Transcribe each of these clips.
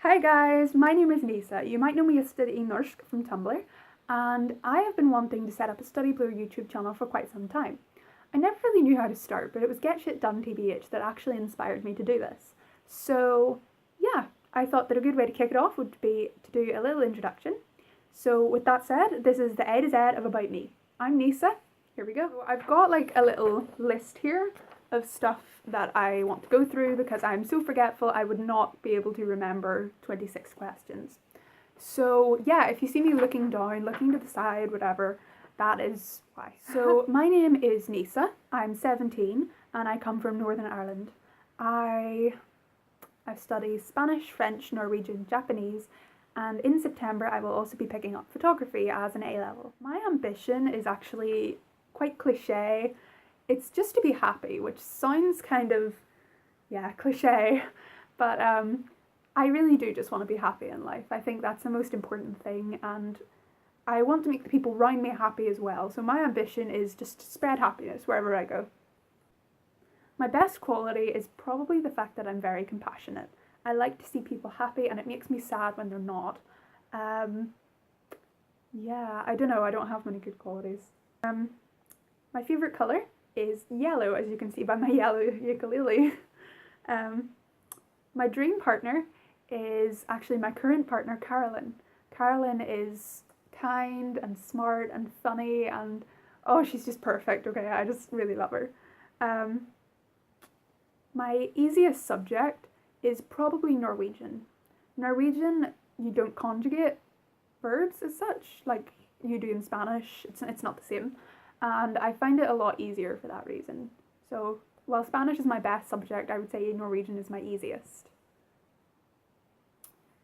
Hi guys, my name is Nisa. You might know me as studyinorsk from Tumblr, and I have been wanting to set up a studyblr YouTube channel for quite some time. I never really knew how to start, but it was Get Shit Done TBH that actually inspired me to do this. So yeah, I thought that a good way to kick it off would be to do a little introduction. So with that said, this is the A to Z of About Me. I'm Nisa. Here we go. So I've got like a little list here of stuff that I want to go through because I'm so forgetful I would not be able to remember 26 questions. So yeah, if you see me looking down, looking to the side, whatever, that is why. So my name is Nisa, I'm 17 and I come from Northern Ireland. I study Spanish, French, Norwegian, Japanese, and in September I will also be picking up photography as an A-level. My ambition is actually quite cliche. It's just to be happy, which sounds kind of, yeah, cliche, but I really do just want to be happy in life. I think that's the most important thing, and I want to make the people around me happy as well. So my ambition is just to spread happiness wherever I go. My best quality is probably the fact that I'm very compassionate. I like to see people happy and it makes me sad when they're not. Yeah, I don't know, I don't have many good qualities. My favourite colour is yellow, as you can see by my yellow ukulele. My dream partner is actually my current partner, Carolyn. Carolyn is kind and smart and funny and oh, she's just perfect, okay, I just really love her. My easiest subject is probably Norwegian. Norwegian, you don't conjugate verbs as such, like you do in Spanish, it's not the same. And I find it a lot easier for that reason. So while Spanish is my best subject, I would say Norwegian is my easiest.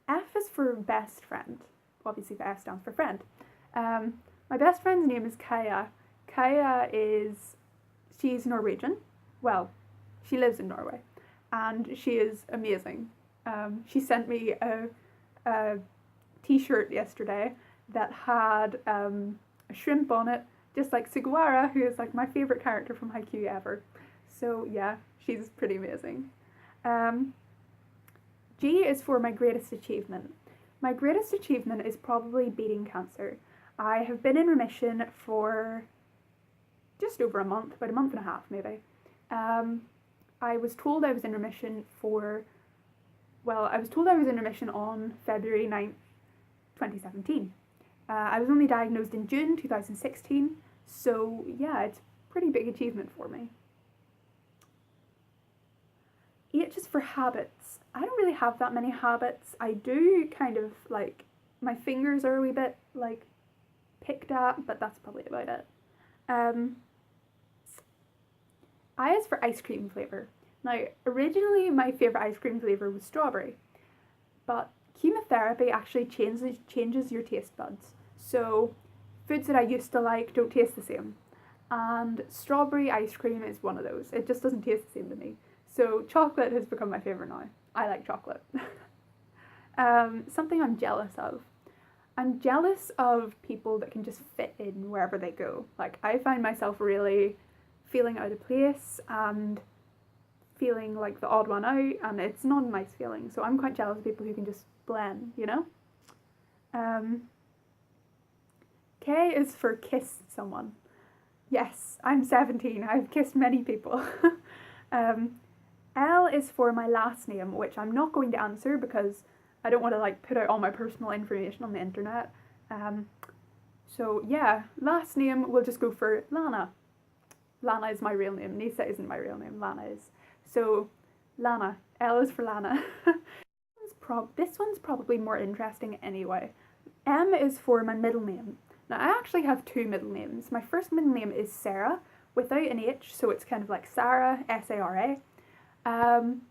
F is for best friend. Obviously the F stands for friend. My best friend's name is Kaya. Kaya she's Norwegian. Well, she lives in Norway and she is amazing. She sent me a t-shirt yesterday that had a shrimp on it, just like Sugawara, who is like my favourite character from Haikyuu ever. So yeah, she's pretty amazing. G is for my greatest achievement. My greatest achievement is probably beating cancer. I have been in remission for just over a month, about a month and a half maybe. I was told I was in remission on February 9th, 2017. I was only diagnosed in June 2016, so yeah, it's a pretty big achievement for me. H is for habits. I don't really have that many habits. I do kind of like, my fingers are a wee bit like picked at, but that's probably about it. I is for ice cream flavour. Now, originally my favourite ice cream flavour was strawberry, but chemotherapy actually changes your taste buds. So foods that I used to like don't taste the same. And strawberry ice cream is one of those. It just doesn't taste the same to me. So chocolate has become my favourite now. I like chocolate. Something I'm jealous of. I'm jealous of people that can just fit in wherever they go. Like, I find myself really feeling out of place and feeling like the odd one out, and it's not a nice feeling. So I'm quite jealous of people who can just blend, you know? K is for kiss someone. Yes, I'm 17. I've kissed many people. L is for my last name, which I'm not going to answer because I don't want to like put out all my personal information on the internet. So yeah, last name we'll just go for Lana. Lana is my real name. Nisa isn't my real name. Lana is. So Lana. L is for Lana. This one's probably more interesting anyway. M is for my middle name. Now I actually have two middle names. My first middle name is Sarah without an H, so it's kind of like Sarah, S-A-R-A. And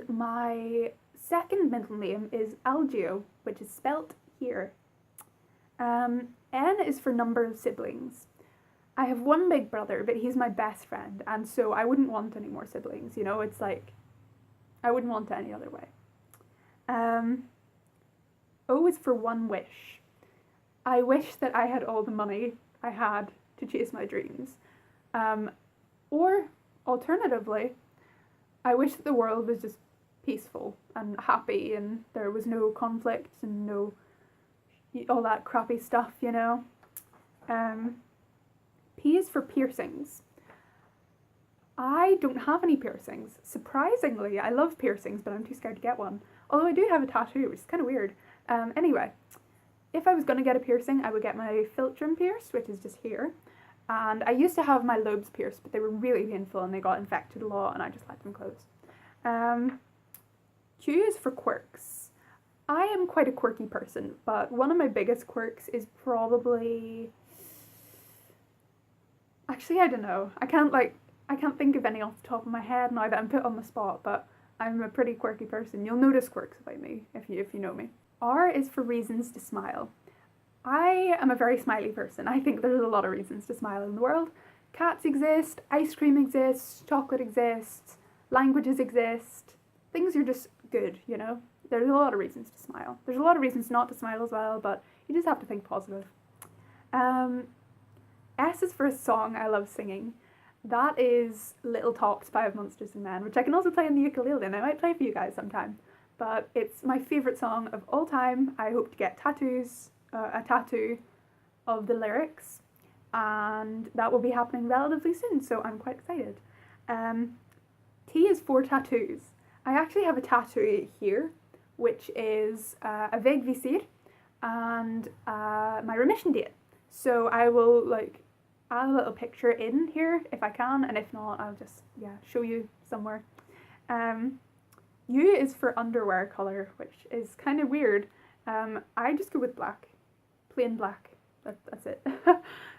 my second middle name is Algio, which is spelt here. N is for number of siblings. I have one big brother, but he's my best friend, and so I wouldn't want any more siblings, you know, it's like, I wouldn't want it any other way. O is for one wish. I wish that I had all the money I had to chase my dreams. Or, alternatively, I wish that the world was just peaceful and happy, and there was no conflict and no all that crappy stuff, you know. P is for piercings. I don't have any piercings. Surprisingly, I love piercings, but I'm too scared to get one. Although I do have a tattoo, which is kind of weird. Anyway, if I was going to get a piercing, I would get my philtrum pierced, which is just here. And I used to have my lobes pierced, but they were really painful and they got infected a lot, and I just let them close. Q is for quirks. I am quite a quirky person, but one of my biggest quirks is probably... Actually, I don't know. I can't think of any off the top of my head now that I'm put on the spot, but I'm a pretty quirky person. You'll notice quirks about me if you know me. R is for reasons to smile. I am a very smiley person. I think there's a lot of reasons to smile in the world. Cats exist, ice cream exists, chocolate exists, languages exist. Things are just good, you know? There's a lot of reasons to smile. There's a lot of reasons not to smile as well, but you just have to think positive. S is for a song I love singing. That is Little Tops by Monsters and Men, which I can also play on the ukulele, and I might play for you guys sometime. But it's my favourite song of all time. I hope to get a tattoo of the lyrics, and that will be happening relatively soon, so I'm quite excited. T is for tattoos. I actually have a tattoo here, which is a Veg Visir and my remission date. So I will add a little picture in here if I can, and if not, I'll just show you somewhere. U is for underwear colour, which is kind of weird. I just go with black, plain black. That's it.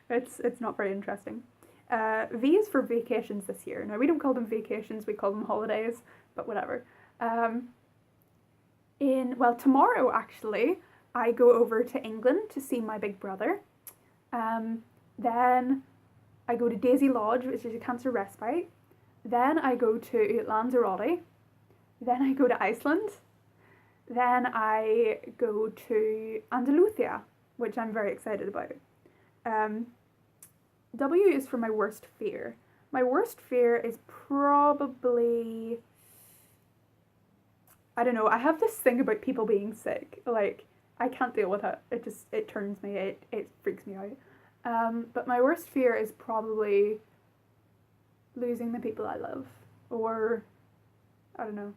It's not very interesting. V is for vacations this year. Now, we don't call them vacations, we call them holidays, but whatever. Tomorrow actually, I go over to England to see my big brother. Then I go to Daisy Lodge, which is a cancer respite. Then I go to Lanzarote. Then I go to Iceland. Then I go to Andalusia, which I'm very excited about. W is for my worst fear. My worst fear is probably... I don't know, I have this thing about people being sick. I can't deal with it. It turns me, it freaks me out. But my worst fear is probably losing the people I love, or I don't know,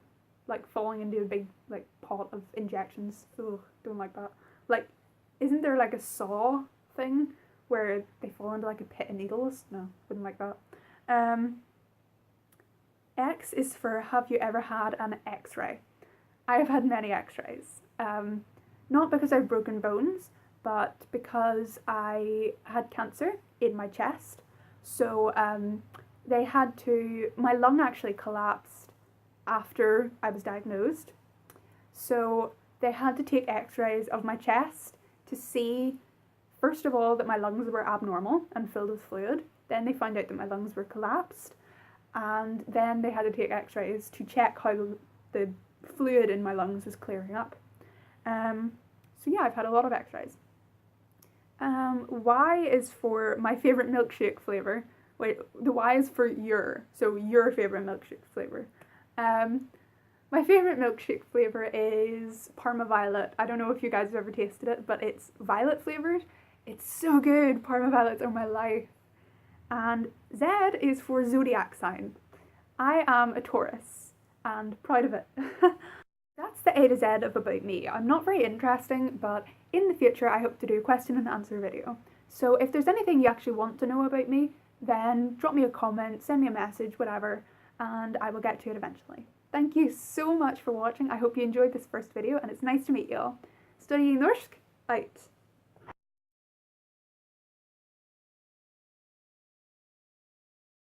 falling into a big pot of injections. Ugh, don't like that. Isn't there a Saw thing where they fall into a pit of needles? No, wouldn't like that. X is for have you ever had an X-ray? I have had many X-rays. Not because I've broken bones, but because I had cancer in my chest. So my lung actually collapsed after I was diagnosed. So they had to take X-rays of my chest to see, first of all, that my lungs were abnormal and filled with fluid. Then they found out that my lungs were collapsed. And then they had to take X-rays to check how the fluid in my lungs was clearing up. So yeah, I've had a lot of X-rays. Y is for my favourite milkshake flavour. Wait, the Y is for your favourite milkshake flavour. My favourite milkshake flavour is Parma Violet. I don't know if you guys have ever tasted it, but it's violet flavoured. It's so good. Parma Violets are my life. And Z is for zodiac sign. I am a Taurus, and proud of it. That's the A to Z of about me. I'm not very interesting, but in the future I hope to do a question and answer video. So if there's anything you actually want to know about me, then drop me a comment, send me a message, whatever, and I will get to it eventually. Thank you so much for watching. I hope you enjoyed this first video, and it's nice to meet you all. Studyinorsk, out.